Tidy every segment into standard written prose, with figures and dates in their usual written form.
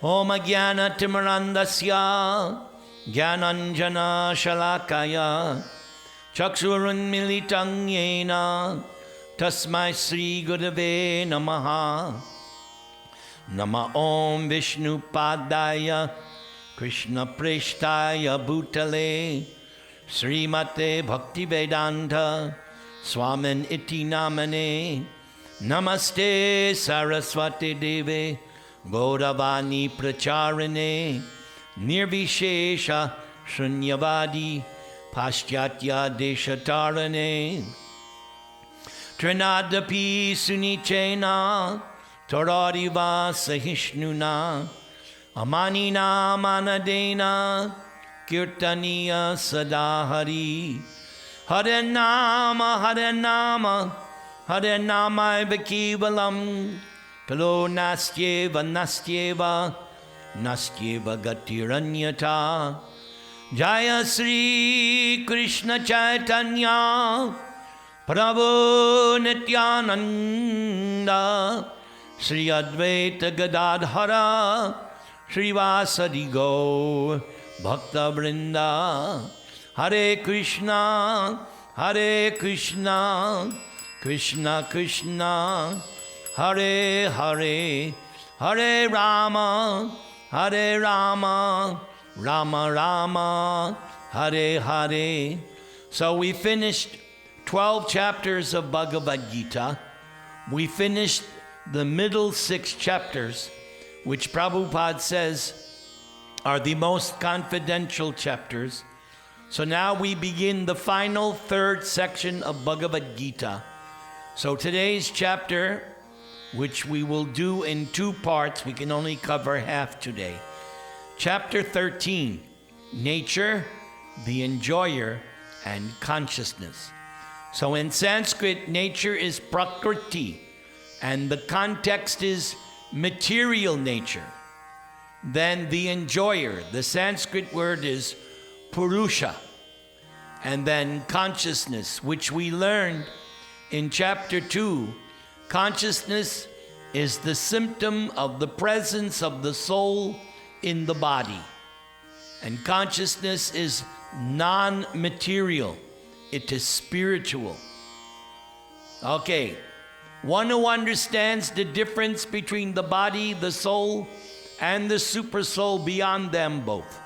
Om Jnana Timirandasya Jnananjana Shalakaya Chakshurunmilitam Yena Tasmai Sri Gurave Namaha. Nama Om Vishnu Padaya Krishna Preshtaya Bhutale Srimate Bhaktivedanta Swamin Iti Namane. Namaste Saraswati Deve Gauravani Pracharane Nirvishesha Shunyavadi Paschatya Deshatarane Trinadapi Sunichena Toradiva Sahishnuna Amanina Manadena Kirtaniya Sadahari Hare Nama Hare Nama Hare Nama Vakivalam Kalo Nastyeva Nastyeva Nastyeva Gatiranyata. Jaya Sri Krishna Chaitanya Prabhu Nityananda Sri Advaita Gadadhara Srivasadi Go Bhakta Vrinda. Hare Krishna Krishna Krishna Hare Hare Hare Rama Rama Rama Hare Hare. So we finished 12 chapters of Bhagavad Gita. We finished the middle 6 chapters, which Prabhupada says are the most confidential chapters. So now we begin the final 3rd section of Bhagavad Gita. So today's chapter, which we will do in 2 parts, we can only cover half today. Chapter 13, Nature, the Enjoyer, and Consciousness. So in Sanskrit, nature is prakriti, and the context is material nature. Then the enjoyer, the Sanskrit word is Purusha. And then consciousness, which we learned in chapter 2, consciousness is the symptom of the presence of the soul in the body. And consciousness is non-material. It is spiritual. Okay, one who understands the difference between the body, the soul, and the supersoul beyond them both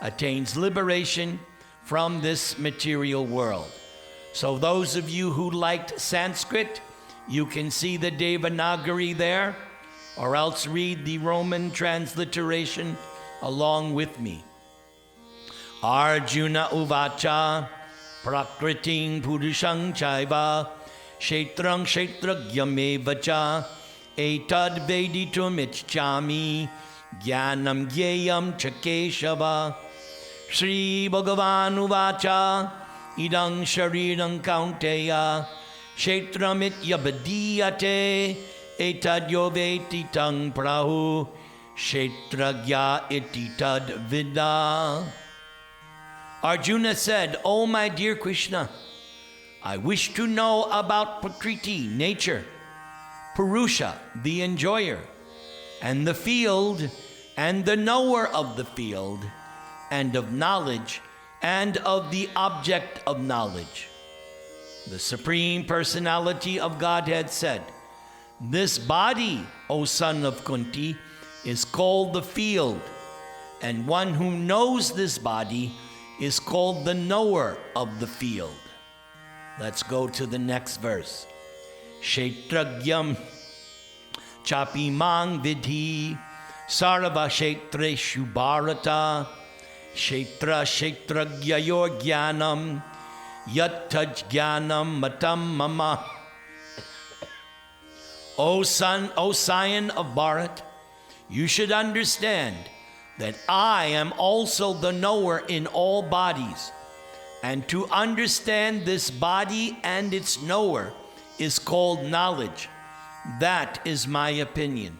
attains liberation from this material world. So those of you who liked Sanskrit, you can see the Devanagari there, or else read the Roman transliteration along with me. Arjuna uvacha prakriting purushang chaiva kshetrang kshetragyame etad veditum ichchami jnanam gyeyam chakeshava. Sri Bhagavan uvacha idang sharirang kaunteya kshetram ityabadiyate etad yoveti tang prahu kshetragya ititad vida. Arjuna said, "Oh my dear Krishna, I wish to know about Prakriti, nature, Purusha, the enjoyer, and the field, and the knower of the field, and of knowledge, and of the object of knowledge." The Supreme Personality of Godhead said, "This body, O son of Kunti, is called the field, and one who knows this body is called the knower of the field." Let's go to the next verse. Kshetragyam chapi mang vidhi sarva kshetreshu bharata kshetra kshetragyayor jnanam yattaj jnanam matam mama. O scion of Bharat, you should understand that I am also the knower in all bodies, and to understand this body and its knower is called knowledge. That is my opinion.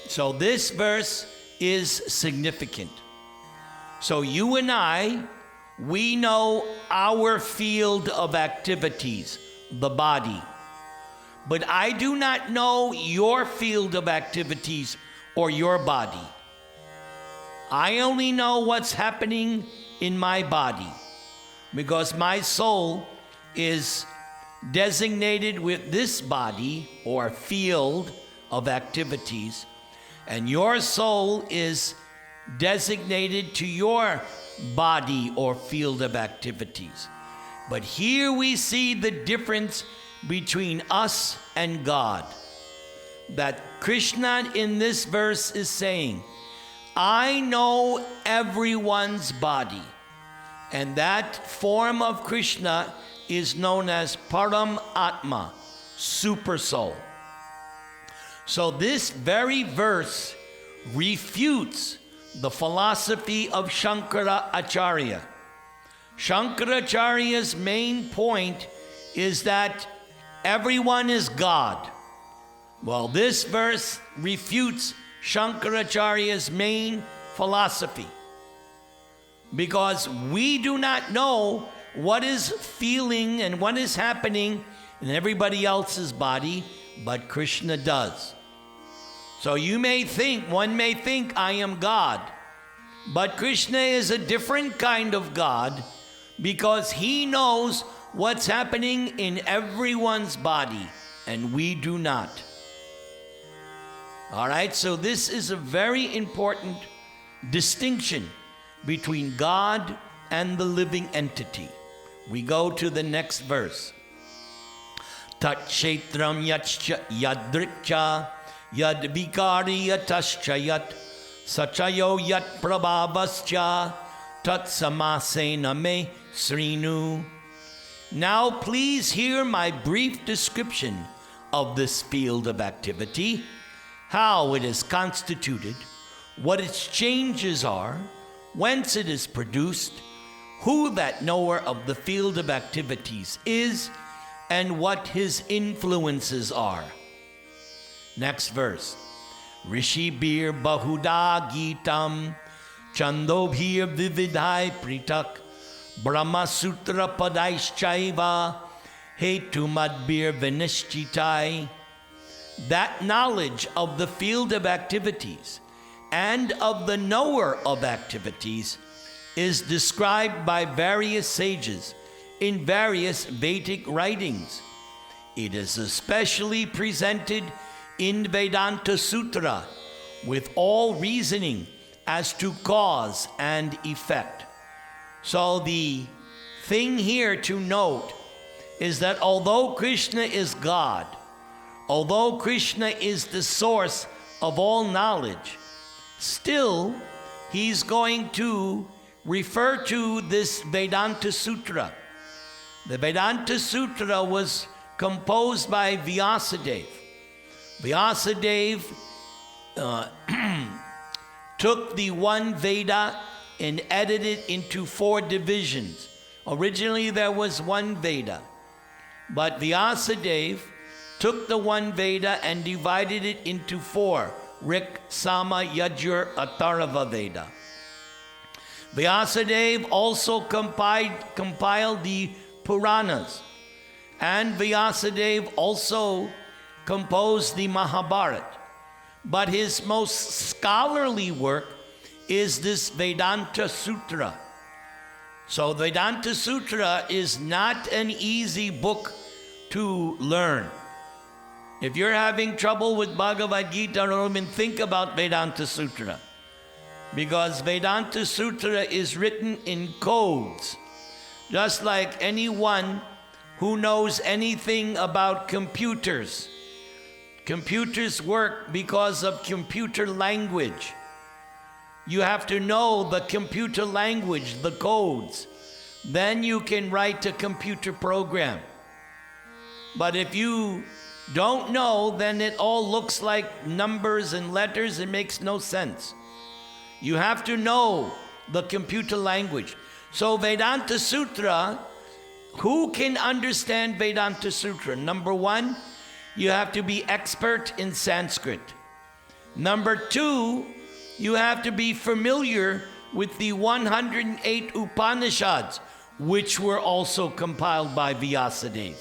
So this verse is significant. So you and I, we know our field of activities, the body. But I do not know your field of activities or your body. I only know what's happening in my body, because my soul is designated with this body or field of activities, and your soul is designated to your body or field of activities. But here we see the difference between us and God. That Krishna in this verse is saying, I know everyone's body. And that form of Krishna is known as Param Atma, Super Soul. So this very verse refutes the philosophy of Shankara Acharya. Shankaracharya's main point is that everyone is God. Well, this verse refutes Shankaracharya's main philosophy, because we do not know what is feeling and what is happening in everybody else's body, but Krishna does. So one may think I am God, but Krishna is a different kind of God, because he knows what's happening in everyone's body, and we do not. All right, so this is a very important distinction between God and the living entity. We go to the next verse. Tat kshetram yachcha yadrikcha yad vikari yatascha yat sachayo yat prabhavascha tat samasena me srinu. Now please hear my brief description of this field of activity, how it is constituted, what its changes are, whence it is produced, who that knower of the field of activities is, and what his influences are. Next verse. Rishi bir bahuda gitam chandobhir vividhai pritak brahma sutra padaischaiva hetumadbir vinishchitai. That knowledge of the field of activities and of the knower of activities is described by various sages in various Vedic writings. It is especially presented in Vedanta Sutra with all reasoning as to cause and effect. So the thing here to note is that although Krishna is God, although Krishna is the source of all knowledge, still he's going to refer to this Vedanta Sutra. The Vedanta Sutra was composed by Vyasadeva. Vyasadeva took the one Veda and edited it into 4 divisions. Originally there was one Veda, but Vyasadeva took the one Veda and divided it into 4, Rik, Sama, Yajur, Atharva Veda. Vyasadeva also compiled the Puranas, and Vyasadeva also composed the Mahabharata. But his most scholarly work is this Vedanta Sutra. So Vedanta Sutra is not an easy book to learn. If you're having trouble with Bhagavad Gita, don't even think about Vedanta Sutra, because Vedanta Sutra is written in codes. Just like anyone who knows anything about computers. Computers work because of computer language. You have to know the computer language, the codes. Then you can write a computer program. But if you don't know, then it all looks like numbers and letters. It makes no sense. You have to know the computer language. So Vedanta Sutra, who can understand Vedanta Sutra? Number 1, you have to be expert in Sanskrit. Number 2, you have to be familiar with the 108 Upanishads, which were also compiled by Vyasadeva.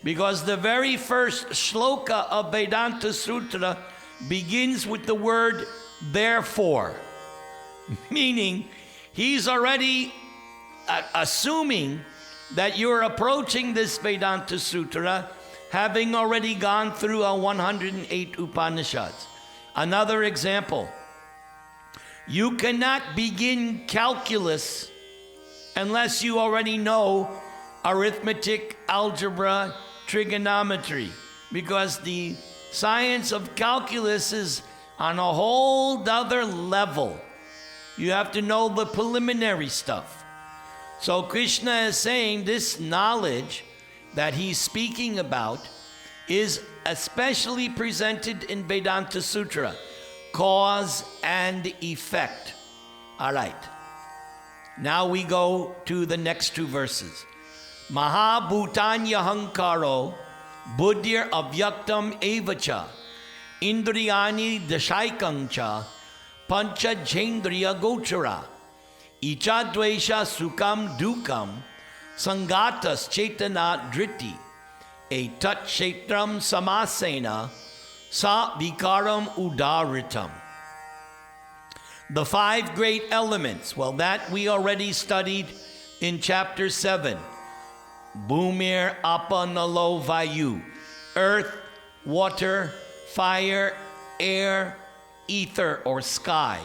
Because the very first shloka of Vedanta Sutra begins with the word therefore. Meaning, he's already assuming that you're approaching this Vedanta Sutra having already gone through our 108 Upanishads. Another example, you cannot begin calculus unless you already know arithmetic, algebra, trigonometry, because the science of calculus is on a whole other level. You have to know the preliminary stuff. So Krishna is saying this knowledge that he's speaking about is especially presented in Vedanta Sutra, cause and effect. All right. Now we go to the next two verses. Mahabhutanya hankaro buddhir avyaktam evacha indriyani dashaikangcha pancha jendriya gochara icha dvesha sukam dukam sangatas chetana driti etat kshetram samasena sa vikaram udaritam. The five great elements, well, that we already studied in chapter 7. Bhumir apa nalo vayu, earth, water, fire, air, ether or sky.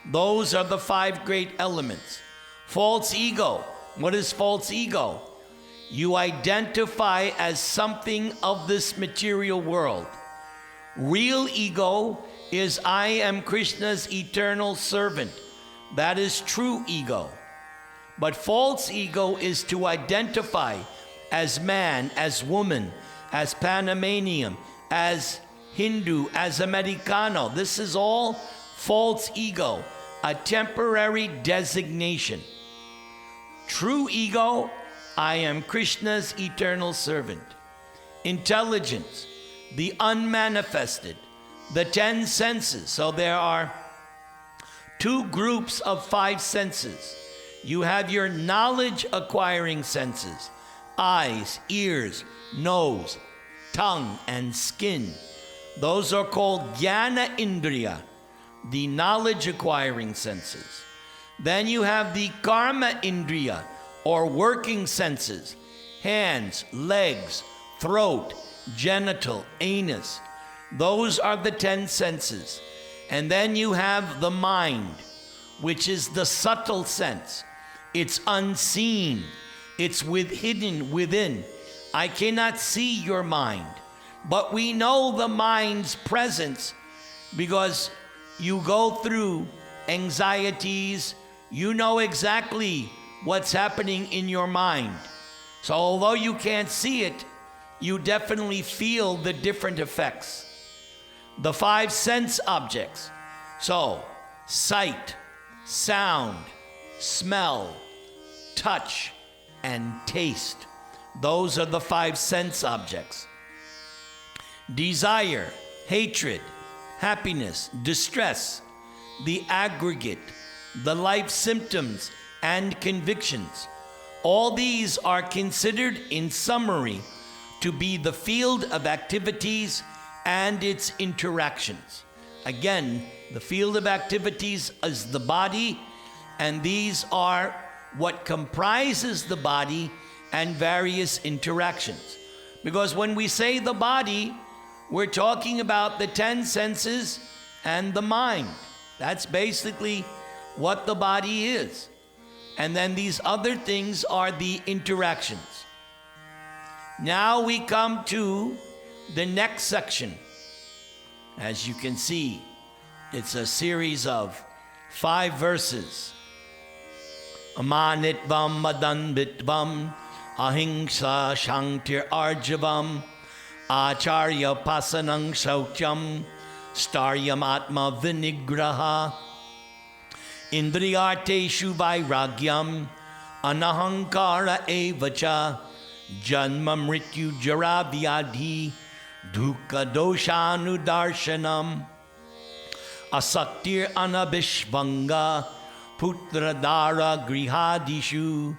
Those are the five great elements. False ego. What is false ego? You identify as something of this material world. Real ego is I am Krishna's eternal servant. That is true ego. But false ego is to identify as man, as woman, as Panamanian, as Hindu, as Americano. This is all false ego, a temporary designation. True ego, I am Krishna's eternal servant. Intelligence, the unmanifested, the 10 senses. So there are two groups of 5 senses. You have your knowledge acquiring senses, eyes, ears, nose, tongue, and skin. Those are called jnana indriya, the knowledge acquiring senses. Then you have the karma indriya, or working senses, hands, legs, throat, genital, anus. Those are the 10 senses. And then you have the mind, which is the subtle sense. It's unseen. It's hidden within. I cannot see your mind. But we know the mind's presence because you go through anxieties. You know exactly what's happening in your mind. So although you can't see it, you definitely feel the different effects. The 5 sense objects. So, sight, sound, smell, touch, and taste. Those are the 5 sense objects. Desire, hatred, happiness, distress, the aggregate, the life symptoms, and convictions. All these are considered in summary to be the field of activities and its interactions. Again, the field of activities is the body, and these are what comprises the body and various interactions. Because when we say the body, we're talking about the 10 senses and the mind. That's basically what the body is. And then these other things are the interactions. Now we come to the next section. As you can see, it's a series of 5 verses. Amanitvam madanbitvam ahimsa shanktir arjavam acharya pasanang shaukyam staryam atma vinigraha indriyarteshu vairagyam anahankara evacha janma mrityu jara vyadhi dukkha doshanu darshanam asaktir anabishvanga putradara grihadishu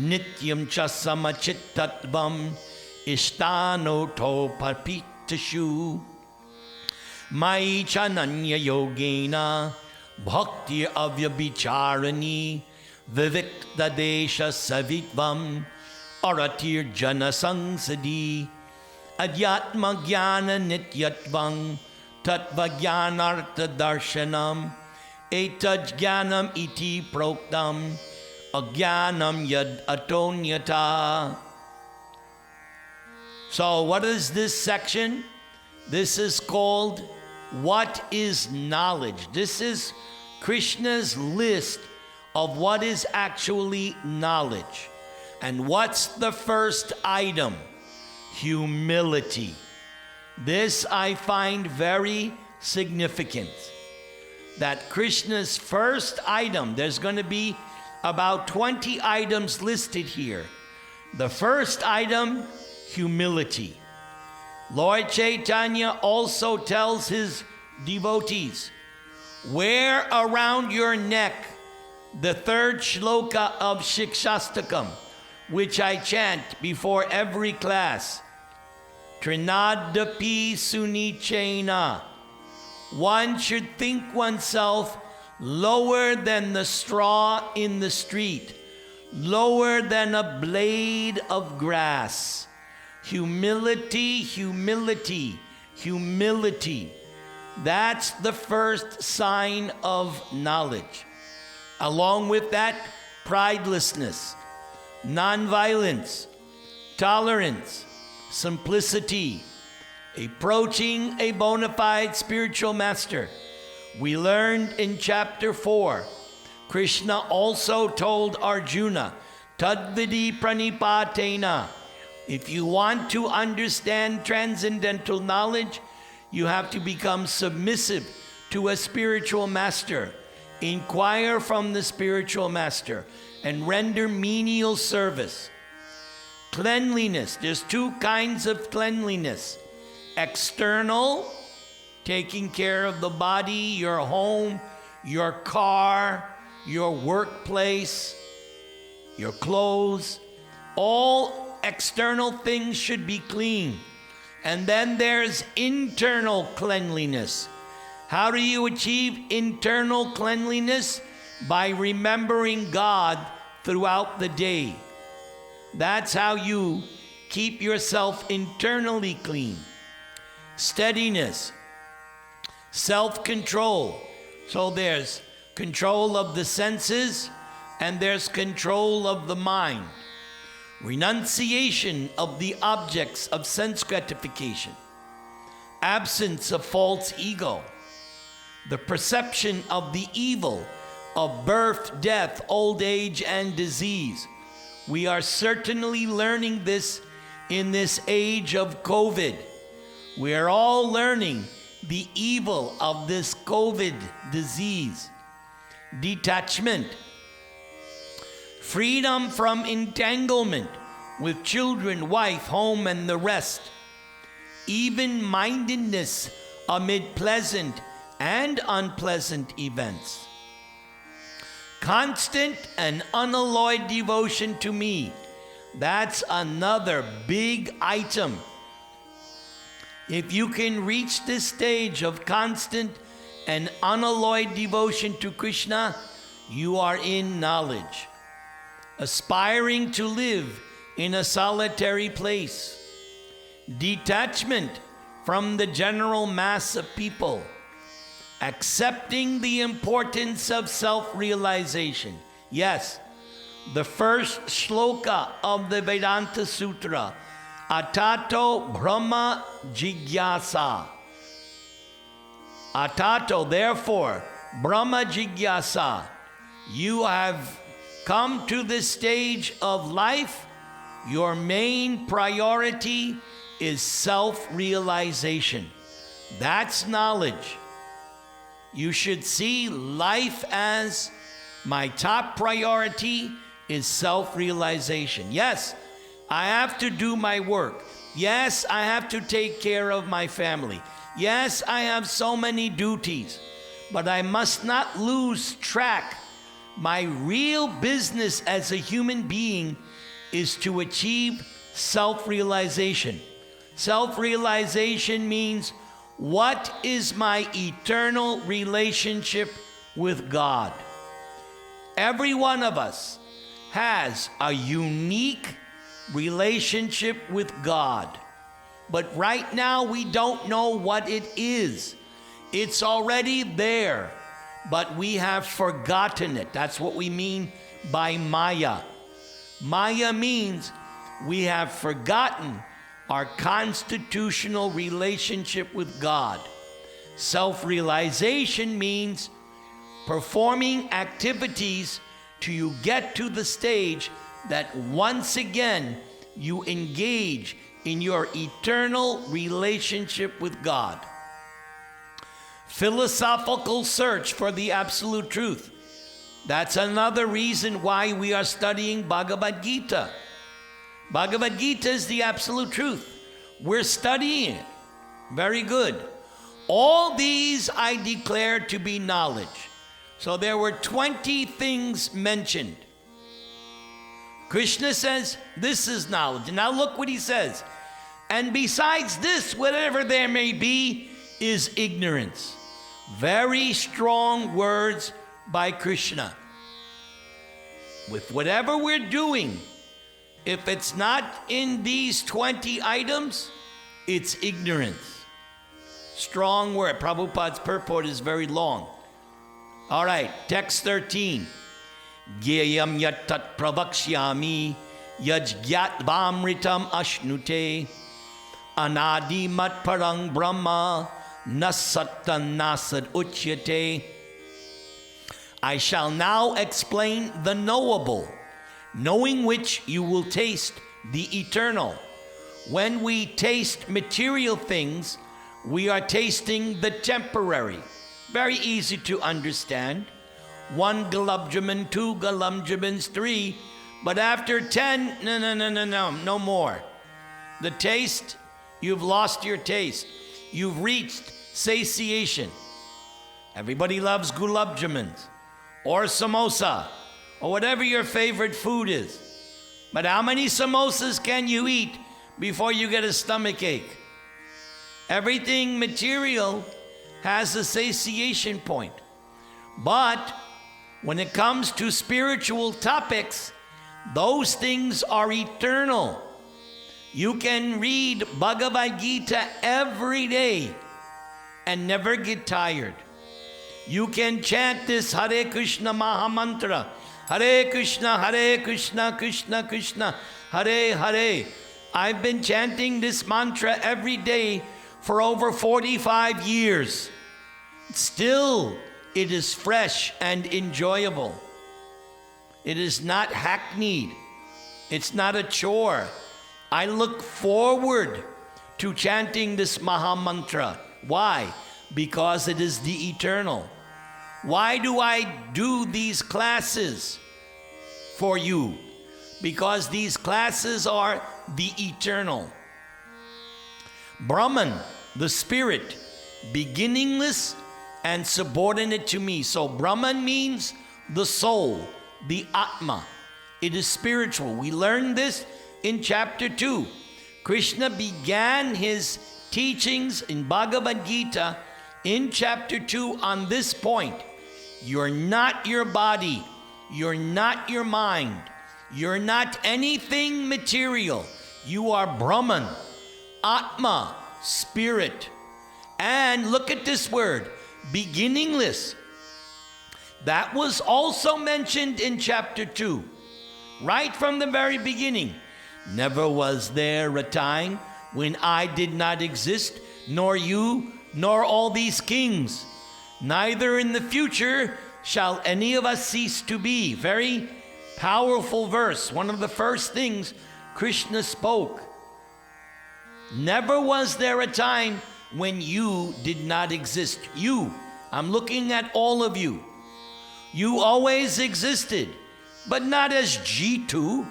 nityam cha samachittatvam ishtano topapitashu mai chananya yogena bhakti avyabhicharani vivikta desha savitvam aratir jana sangsadi adhyatma jnana nityatvam tattva jnanartha darshanam etaj jnanam iti proktam ajnanam yad atonyata. So what is this section? This is called What is Knowledge? This is Krishna's list of what is actually knowledge. And what's the first item? Humility. This I find very significant. That Krishna's first item, there's going to be about 20 items listed here. The first item, humility. Lord Chaitanya also tells his devotees, wear around your neck the third shloka of Shikshastakam, which I chant before every class. Trinadapi sunichena. One should think oneself lower than the straw in the street, lower than a blade of grass. Humility, humility, humility. That's the first sign of knowledge. Along with that, pridelessness, nonviolence, tolerance, simplicity, approaching a bona fide spiritual master. We learned in chapter 4, Krishna also told Arjuna, Tadvidi pranipatena. If you want to understand transcendental knowledge, you have to become submissive to a spiritual master. Inquire from the spiritual master and render menial service. Cleanliness. There's two kinds of cleanliness. External, taking care of the body, your home, your car, your workplace, your clothes. All external things should be clean. And then there's internal cleanliness. How do you achieve internal cleanliness? By remembering God throughout the day. That's how you keep yourself internally clean. Steadiness, self-control. So there's control of the senses and there's control of the mind. Renunciation of the objects of sense gratification. Absence of false ego. The perception of the evil of birth, death, old age, and disease. We are certainly learning this in this age of COVID. We are all learning the evil of this COVID disease. Detachment. Freedom from entanglement with children, wife, home, and the rest. Even-mindedness amid pleasant and unpleasant events. Constant and unalloyed devotion to me. That's another big item. If you can reach this stage of constant and unalloyed devotion to Krishna, you are in knowledge. Aspiring to live in a solitary place. Detachment from the general mass of people. Accepting the importance of self-realization. Yes, the first shloka of the Vedanta Sutra, Atato Brahma Jigyasa. Atato, therefore, Brahma Jigyasa. You have come to this stage of life. Your main priority is self-realization. That's knowledge. You should see life as my top priority is self-realization. Yes, I have to do my work. Yes, I have to take care of my family. Yes, I have so many duties, but I must not lose track. My real business as a human being is to achieve self-realization. Self-realization means, what is my eternal relationship with God. Every one of us has a unique relationship with God. But right now we don't know what it is. It's already there, but we have forgotten it. That's what we mean by Maya. Maya means we have forgotten our constitutional relationship with God. Self-realization means performing activities till you get to the stage that once again you engage in your eternal relationship with God. Philosophical search for the absolute truth. That's another reason why we are studying Bhagavad Gita. Bhagavad Gita is the absolute truth. We're studying it. Very good. All these I declare to be knowledge. So there were 20 things mentioned. Krishna says, this is knowledge. And now look what he says. And besides this, whatever there may be, is ignorance. Very strong words by Krishna. With whatever we're doing, if it's not in these 20 items, it's ignorance. Strong word. Prabhupada's purport is very long. All right, text 13. Gyayam yat tat pravakshyami yajgyat vamritam ashnute anadi mat parang brahma nasattan nasad uchyate. I shall now explain the knowable, knowing which you will taste the eternal. When we taste material things, we are tasting the temporary. Very easy to understand. 1 galabjaman, 2 galabjamans, 3. But after 10, no more. The taste, you've lost your taste. You've reached satiation. Everybody loves gulabjamans or samosa or whatever your favorite food is. But how many samosas can you eat before you get a stomach ache? Everything material has a satiation point. But when it comes to spiritual topics, those things are eternal. You can read Bhagavad Gita every day and never get tired. You can chant this Hare Krishna Maha Mantra. Hare Krishna, Krishna Krishna, Hare Hare. I've been chanting this mantra every day for over 45 years. Still, it is fresh and enjoyable. It is not hackneyed. It's not a chore. I look forward to chanting this Maha Mantra. Why? Because it is the eternal. Why do I do these classes for you? Because these classes are the eternal. Brahman, the spirit, beginningless and subordinate to me. So Brahman means the soul, the Atma. It is spiritual. We learned this in chapter 2. Krishna began his teachings in Bhagavad Gita in chapter 2 on this point. You're not your body. You're not your mind. You're not anything material. You are Brahman, Atma, spirit. And look at this word, beginningless. That was also mentioned in chapter 2, right from the very beginning. Never was there a time when I did not exist, nor you, nor all these kings. Neither in the future shall any of us cease to be. Very powerful verse. One of the first things Krishna spoke. Never was there a time when you did not exist. You, I'm looking at all of you. You always existed, but not as G2.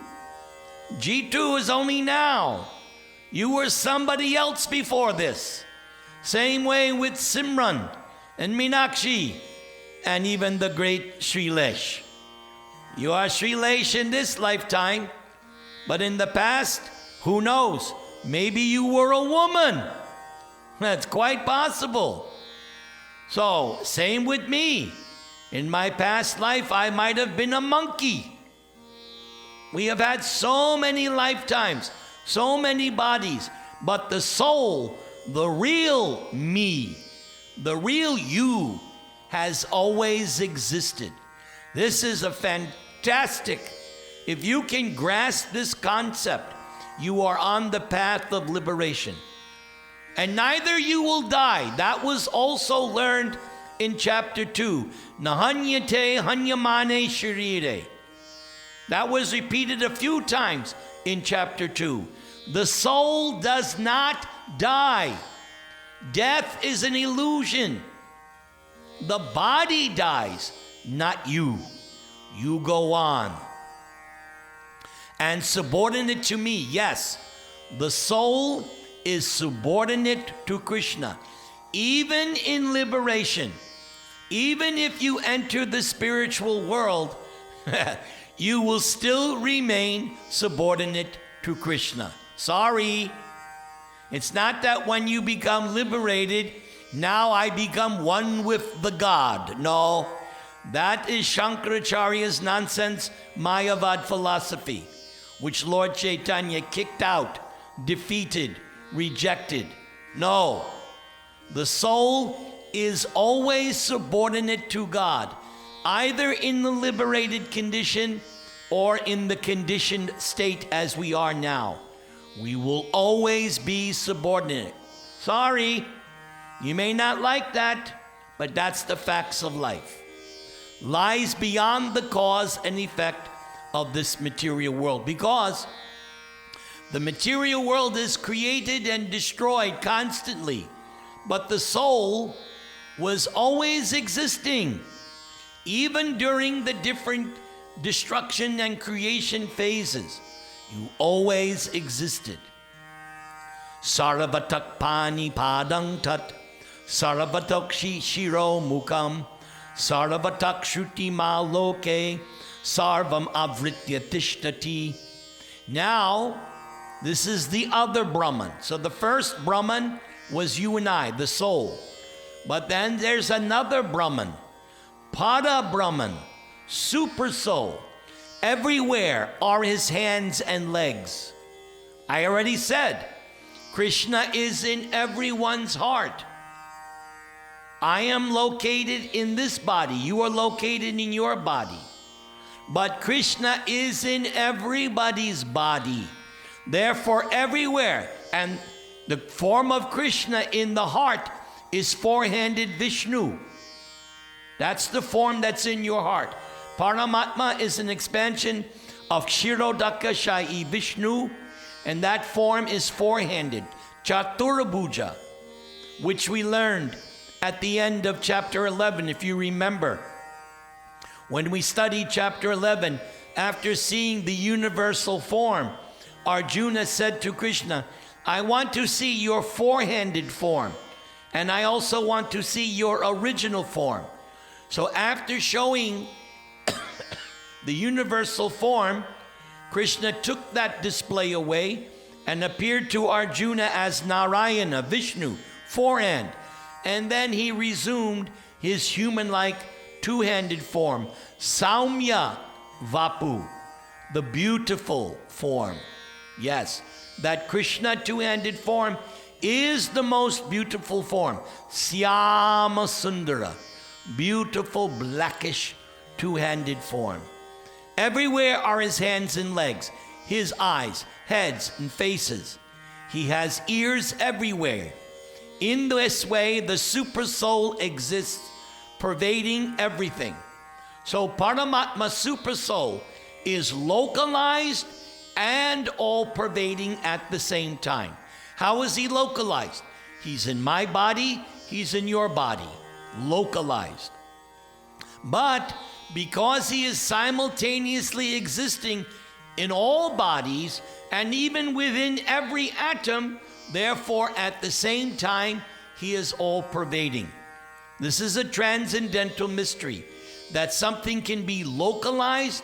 G2 is only now. You were somebody else before this. Same way with Simran and Meenakshi and even the great Shrilesh. You are Shrilesh in this lifetime, but in the past, who knows? Maybe you were a woman. That's quite possible. So, same with me. In my past life, I might have been a monkey. We have had so many lifetimes, so many bodies, but the soul, the real me, the real you, has always existed. This is a fantastic, if you can grasp this concept, you are on the path of liberation. And neither you will die. That was also learned in chapter 2. Nahanyate hanyamane sharire. That was repeated a few times in chapter 2. The soul does not die. Death is an illusion. The body dies, not you. You go on. And subordinate to me, yes, the soul is subordinate to Krishna. Even in liberation, even if you enter the spiritual world, you will still remain subordinate to Krishna. Sorry. It's not that when you become liberated, now I become one with the God. No, that is Shankaracharya's nonsense Mayavad philosophy, which Lord Chaitanya kicked out, defeated, rejected. No, the soul is always subordinate to God, either in the liberated condition or in the conditioned state as we are now. We will always be subordinate. Sorry, you may not like that, but that's the facts of life. Lies beyond the cause and effect of this material world, because the material world is created and destroyed constantly, but the soul was always existing, even during the different destruction and creation phases. You always existed. Saravatak pani padang tat, saravatak shiro mukam, saravatak shruti maloke, sarvam avritya tishtati. Now, this is the other Brahman. So the first Brahman was you and I, the soul. But then there's another Brahman, Pada Brahman, super soul. Everywhere are his hands and legs. I already said, Krishna is in everyone's heart. I am located in this body. You are located in your body. But Krishna is in everybody's body. Therefore, everywhere. And the form of Krishna in the heart is four-handed Vishnu. That's the form that's in your heart. Paramatma is an expansion of Kshirodaka Shai Vishnu, and that form is four-handed, Chaturabhuja, which we learned at the end of chapter 11, if you remember. When we studied chapter 11, after seeing the universal form, Arjuna said to Krishna, I want to see your four-handed form, and I also want to see your original form. So after showing the universal form, Krishna took that display away and appeared to Arjuna as Narayana, Vishnu, forehand. And then he resumed his human-like two-handed form, Saumya Vapu, the beautiful form. Yes, that Krishna two-handed form is the most beautiful form. Syama Sundara, beautiful blackish two-handed form. Everywhere are his hands and legs, his eyes, heads, and faces. He has ears everywhere. In this way, the super soul exists, pervading everything. So Paramatma super soul is localized and all-pervading at the same time. How is he localized? He's in my body, he's in your body, localized. But because he is simultaneously existing in all bodies and even within every atom, therefore at the same time he is all-pervading. This is a transcendental mystery, that something can be localized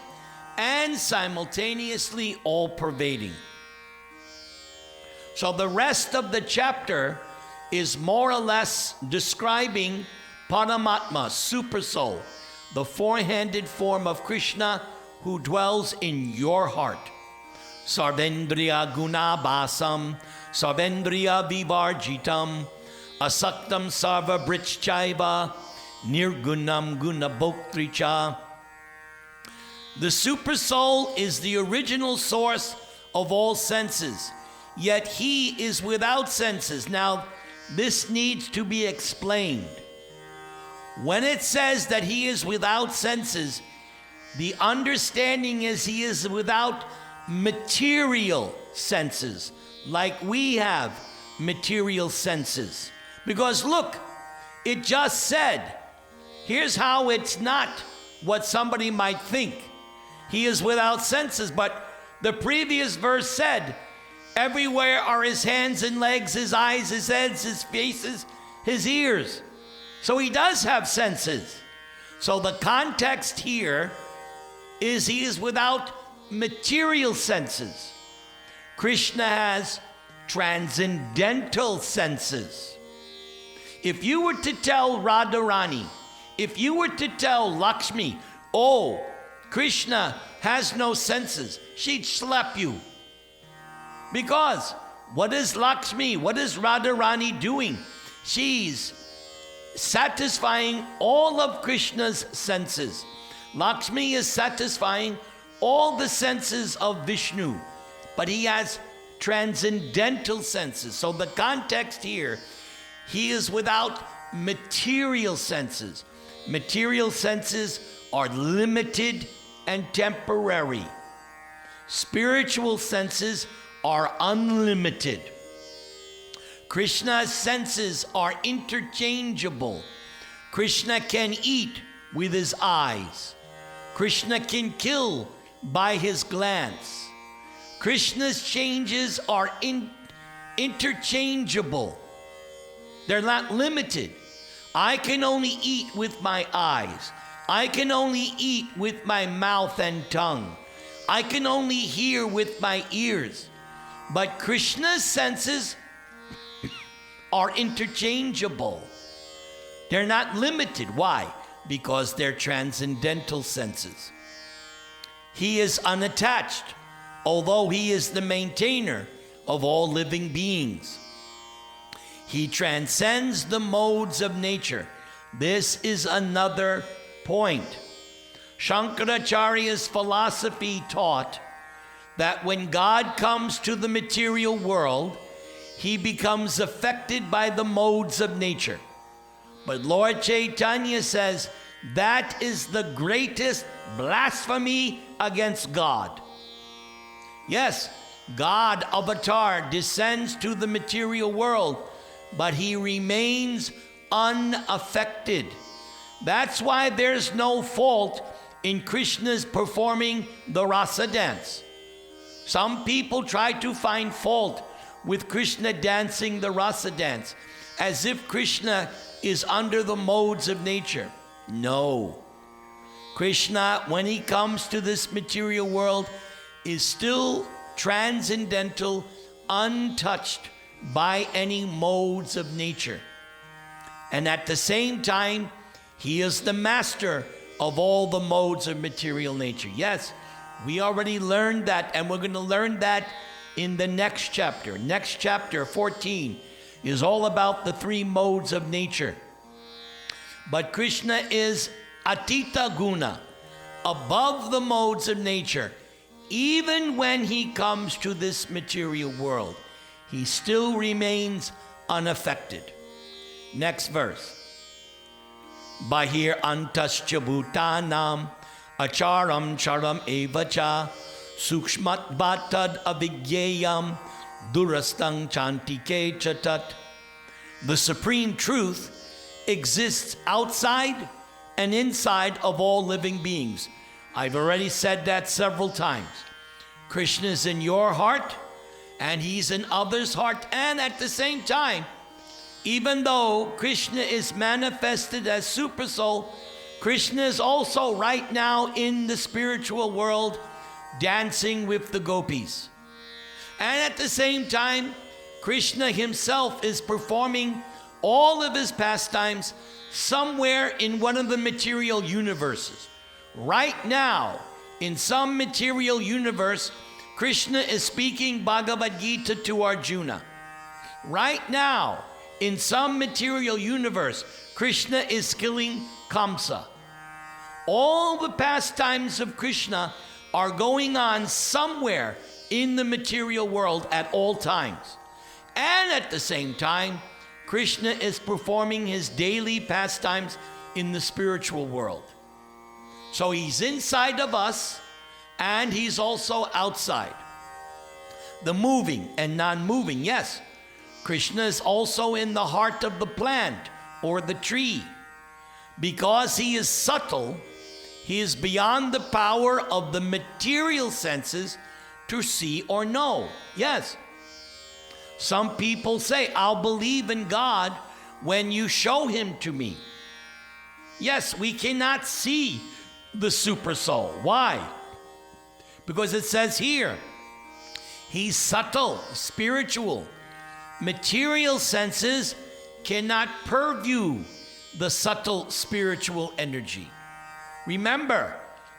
and simultaneously all-pervading. So the rest of the chapter is more or less describing Paramatma, super soul. the four-handed form of Krishna who dwells in your heart. Sarvendriya gunabhasam, sarvendriya vivarjitam, asaktam sarva brichchaiva, nirgunam gunabhoktricha. The Supersoul is the original source of all senses, yet he is without senses. Now, this needs to be explained. When it says that he is without senses, the understanding is he is without material senses, like we have material senses. Because look, it just said, here's how it's not what somebody might think. He is without senses, but the previous verse said, everywhere are his hands and legs, his eyes, his heads, his faces, his ears. So he does have senses. So the context here is he is without material senses. Krishna has transcendental senses. If you were to tell Radharani, if you were to tell Lakshmi, oh, Krishna has no senses, she'd slap you. Because what is Lakshmi, what is Radharani doing? She's satisfying all of Krishna's senses. Lakshmi is satisfying all the senses of Vishnu, but he has transcendental senses. So the context here, he is without material senses. Material senses are limited and temporary. Spiritual senses are unlimited. Krishna's senses are interchangeable. Krishna can eat with his eyes. Krishna can kill by his glance. Krishna's changes are interchangeable. They're not limited. I can only eat with my eyes. I can only eat with my mouth and tongue. I can only hear with my ears. But Krishna's senses are interchangeable. They're not limited. Why? Because they're transcendental senses. He is unattached, although he is the maintainer of all living beings. He transcends the modes of nature. This is another point. Shankaracharya's philosophy taught that when God comes to the material world, he becomes affected by the modes of nature. But Lord Chaitanya says that is the greatest blasphemy against God. Yes, God, Avatar, descends to the material world, but he remains unaffected. That's why there's no fault in Krishna's performing the rasa dance. Some people try to find fault with Krishna dancing the rasa dance, as if Krishna is under the modes of nature. No. Krishna, when he comes to this material world, is still transcendental, untouched by any modes of nature. And at the same time, he is the master of all the modes of material nature. Yes, we already learned that, and we're going to learn that in the next chapter. Next chapter, 14, is all about the three modes of nature. But Krishna is Atita Guna, above the modes of nature. Even when he comes to this material world, he still remains unaffected. Next verse. Bahir antascha bhutanam acharam charam evacha sukshmat bhatad avigyayam durastang chantike chatat. The supreme truth exists outside and inside of all living beings. I've already said that several times. Krishna is in your heart, and he's in others' heart, and at the same time, even though Krishna is manifested as Supersoul, Krishna is also right now in the spiritual world dancing with the gopis. And at the same time, Krishna himself is performing all of his pastimes somewhere in one of the material universes. Right now, in some material universe, Krishna is speaking Bhagavad Gita to Arjuna. Right now, in some material universe, Krishna is killing Kamsa. All the pastimes of Krishna are going on somewhere in the material world at all times. And at the same time, Krishna is performing his daily pastimes in the spiritual world. So he's inside of us, and he's also outside. The moving and non-moving, yes. Krishna is also in the heart of the plant or the tree. Because he is subtle, he is beyond the power of the material senses to see or know. Yes. Some people say, I'll believe in God when you show him to me. Yes, we cannot see the super soul. Why? Because it says here, he's subtle, spiritual. Material senses cannot purview the subtle spiritual energy. Remember,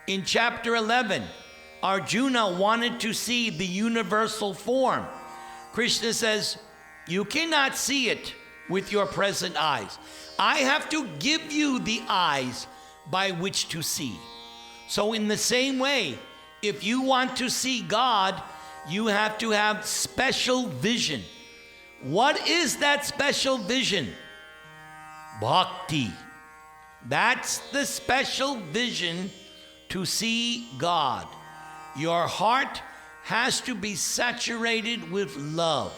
in chapter 11, Arjuna wanted to see the universal form. Krishna says, you cannot see it with your present eyes. I have to give you the eyes by which to see. So in the same way, if you want to see God, you have to have special vision. What is that special vision? Bhakti. That's the special vision to see God. Your heart has to be saturated with love.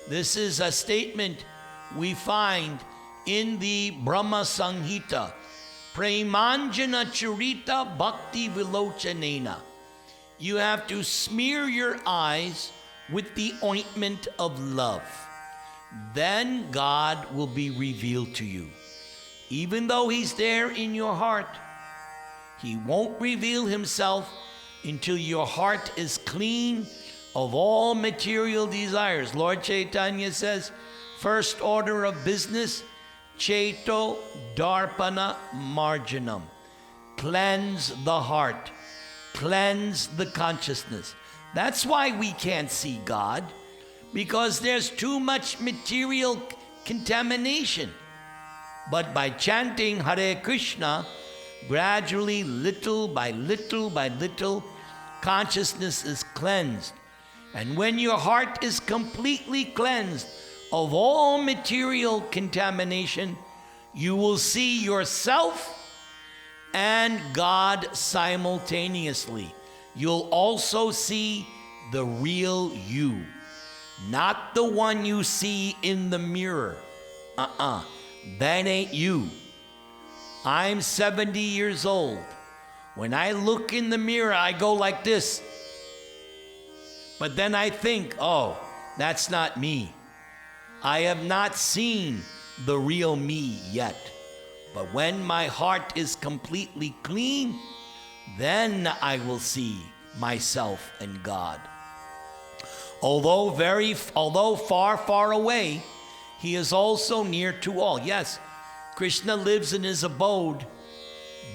This is a statement we find in the Brahma Samhita. Premanjana charita bhakti vilochanena. You have to smear your eyes with the ointment of love. Then God will be revealed to you. Even though he's there in your heart, he won't reveal himself until your heart is clean of all material desires. Lord Chaitanya says, first order of business, Cheto Darpana Marjanam. Cleanse the heart. Cleanse the consciousness. That's why we can't see God, because there's too much material contamination. But by chanting Hare Krishna, gradually, little by little by little, consciousness is cleansed. And when your heart is completely cleansed of all material contamination, you will see yourself and God simultaneously. You'll also see the real you, not the one you see in the mirror. That ain't you. I'm 70 years old. When I look in the mirror, I go like this. But then I think, oh, that's not me. I have not seen the real me yet. But when my heart is completely clean, then I will see myself and God. Although far, far away, he is also near to all. Yes, Krishna lives in his abode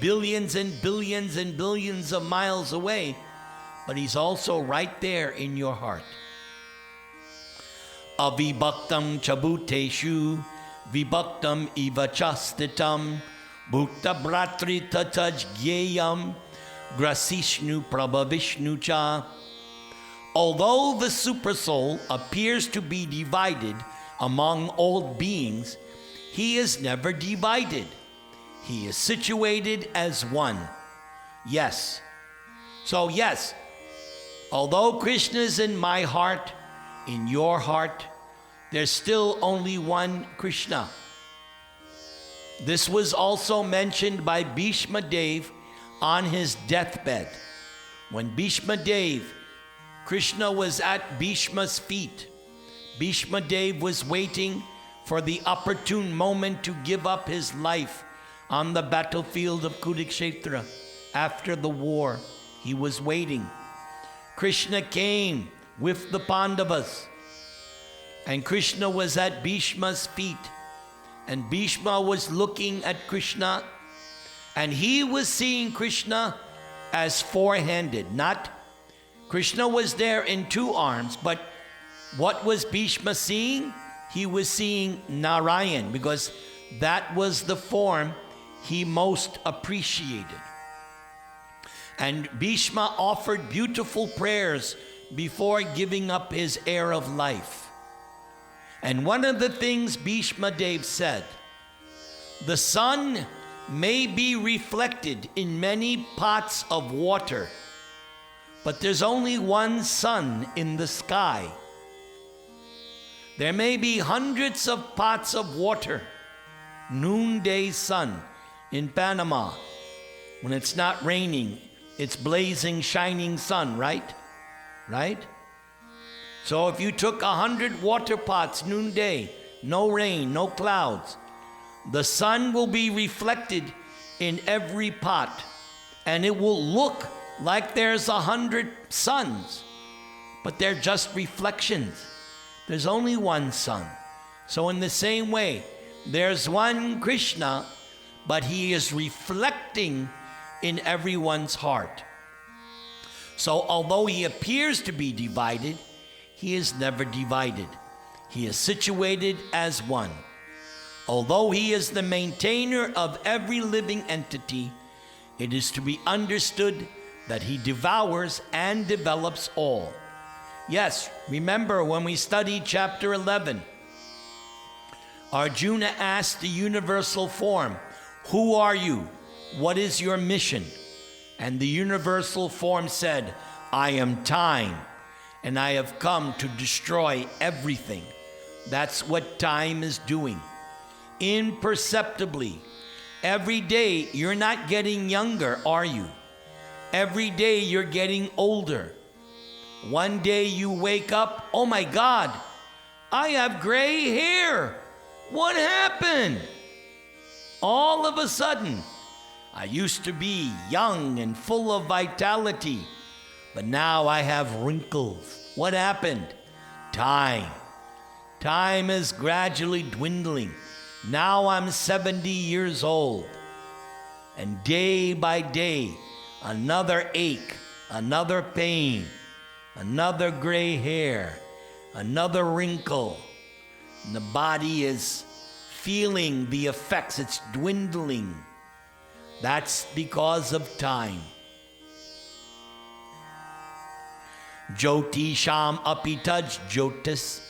billions and billions and billions of miles away, but he's also right there in your heart. Avibhaktam chabhuteshu vibhaktam iva chastitam bhukta bratri tataj gyeyam grasishnu prabhavishnu cha. Although the supersoul appears to be divided among all beings, he is never divided. He is situated as one. Yes. So yes, although Krishna is in my heart, in your heart, there's still only one Krishna. This was also mentioned by Bhishma Dev on his deathbed. When Bhishma Dev, Krishna was at Bhishma's feet. Bhishma Dev was waiting for the opportune moment to give up his life on the battlefield of Kurukshetra. After the war, he was waiting. Krishna came with the Pandavas, and Krishna was at Bhishma's feet. And Bhishma was looking at Krishna, and he was seeing Krishna as four-handed. Not Krishna was there in two arms, but what was Bhishma seeing? He was seeing Narayan, because that was the form he most appreciated. And Bhishma offered beautiful prayers before giving up his air of life. And one of the things Bhishma Dev said, the sun may be reflected in many pots of water, but there's only one sun in the sky. There may be hundreds of pots of water, noonday sun in Panama. When it's not raining, it's blazing, shining sun, right? Right? So if you took 100 water pots noonday, no rain, no clouds, the sun will be reflected in every pot, and it will look like there's 100 suns, but they're just reflections. There's only one sun. So in the same way, there's one Krishna, but he is reflecting in everyone's heart. So although he appears to be divided, he is never divided. He is situated as one. Although he is the maintainer of every living entity, it is to be understood that he devours and develops all. Yes, remember when we studied chapter 11, Arjuna asked the universal form, "Who are you? What is your mission?" And the universal form said, "I am time, and I have come to destroy everything." That's what time is doing. Imperceptibly, every day you're not getting younger, are you? Every day you're getting older. One day you wake up, oh my God, I have gray hair. What happened? All of a sudden, I used to be young and full of vitality, but now I have wrinkles. What happened? Time. Time is gradually dwindling. Now I'm 70 years old, and day by day, another ache, another pain, another gray hair, another wrinkle. And the body is feeling the effects. It's dwindling. That's because of time. Jyoti sham apitaj jyotis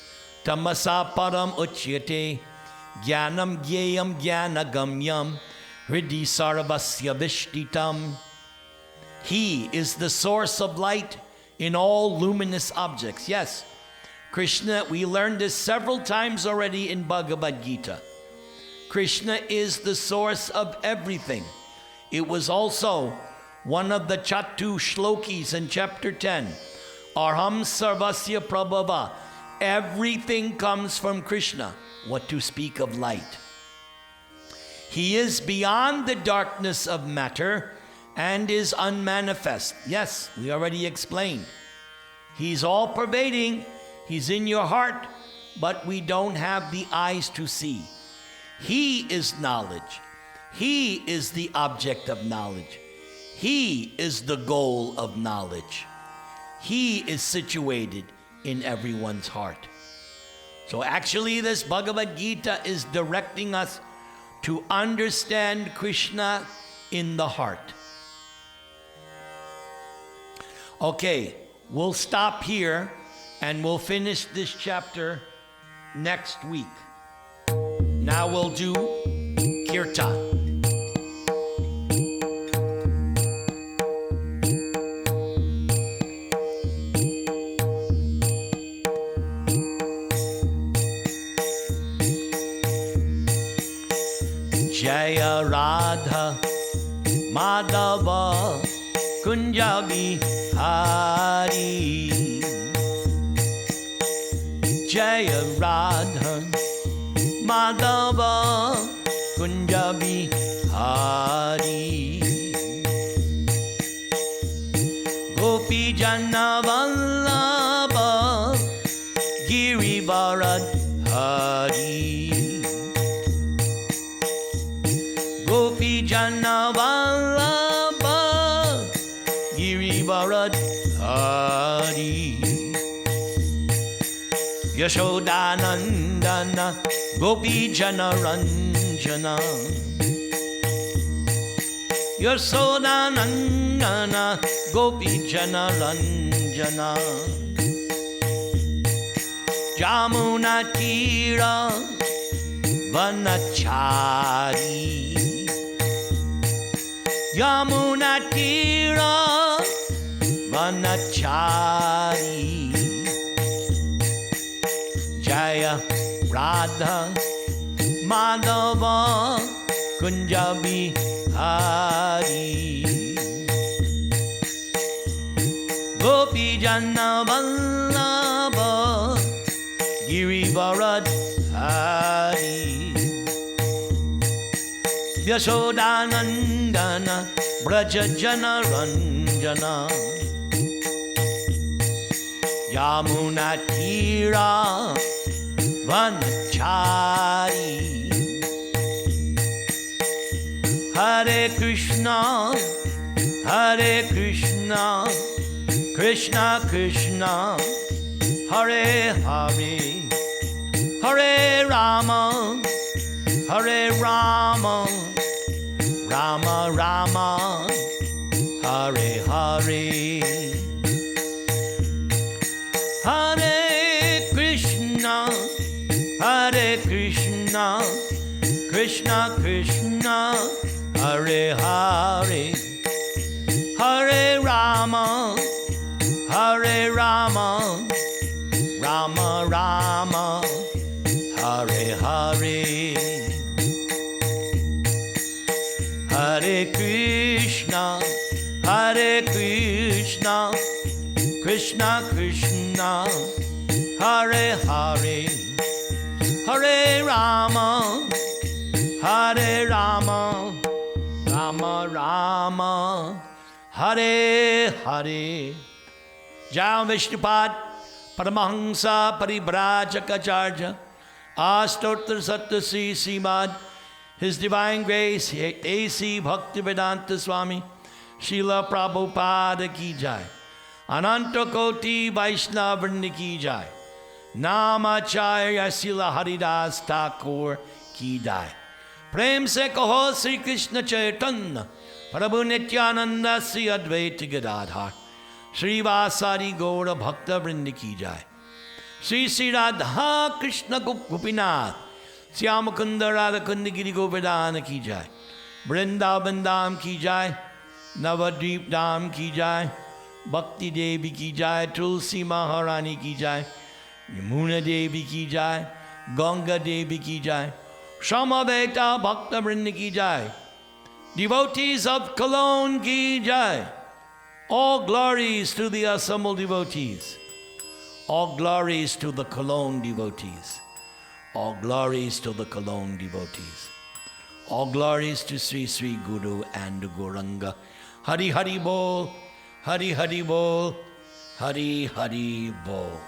tamasa param uchyate jnanam gyayam jnanagamyam hridi sarvasya vishtitam. He is the source of light in all luminous objects. Yes, Krishna, we learned this several times already in Bhagavad Gita. Krishna is the source of everything. It was also one of the Chatu Shlokis in chapter 10. Arham Sarvasya Prabhava. Everything comes from Krishna. What to speak of light? He is beyond the darkness of matter and is unmanifest. Yes, we already explained. He's all pervading. He's in your heart, but we don't have the eyes to see. He is knowledge. He is the object of knowledge. He is the goal of knowledge. He is situated in everyone's heart. So actually this Bhagavad Gita is directing us to understand Krishna in the heart. Okay, we'll stop here and we'll finish this chapter next week. Now we'll do Kirtan. Jaya Radha Madhava Kunjabi Hari. Jaya Radha Madhava Kunjabi Hari. Gopi Jana Vallabha Girivaradhari. Hari. Yashodanandana Gopi Jana Ranjana. Yashodanandana Gopi Jana Ranjana. Jamuna Tira Vanachari. Yamuna Tira Vanachari. Jaya Radha Madhava Kunjabi Hari. Gopi Jana Vallabha Girivaradhari. Yashodanandana Braja Jana Ranjana. Yamuna Tira Vanachari. Hare Krishna, Hare Krishna, Krishna Krishna, Hare Hare, Hare Rama, Hare Rama, Rama Rama, Hare Hare. Hare Krishna, Hare Krishna, Krishna Krishna, Hare Hare, Hare Rama, Hare Rama, Rama Rama, Hare Hare. Hare Krishna, Hare Krishna, Krishna Krishna, Hare Hare, Hare Rama, Hare Rama, Rama Rama, Hare Hare. Jai Vishnupad Paramahansa Paribrajacacharya Astotra Sattva Sri Srimad His Divine Grace A.C. Bhaktivedanta Swami Srila Prabhupada Ki Jai. Ananta Koti Vaishnavani Ki Jai. Namacharya Srila Haridas Thakur Ki Jai. Prem se kaho Sri Krishna Chaitanya Prabhu Nityananda Sri Advaita Gadadhar Sri Vasari Gaura Bhakta Vrindi Ki Jai. Sri Sri Radha Krishna Gopinath Syamakunda Radha Kundagiri Govardhana Ki Jai. Vrindavan Dham Ki Jai. Navadvip Dham Ki Jai. Bhakti Devi Ki Jai. Tulsi Maharani Ki Jai. Yamuna Devi Ki Jai. Ganga Devi Ki Jai. Samaveta Bhakta Vrinda Ki Jai. Devotees of Cologne Ki Jai. All glories to the assembled devotees. All glories to the Cologne devotees. All glories to the Cologne devotees. All glories to Sri Sri Guru and Gauranga. Hari Hari Bol, Hari Hari Bol, Hari Hari Bol.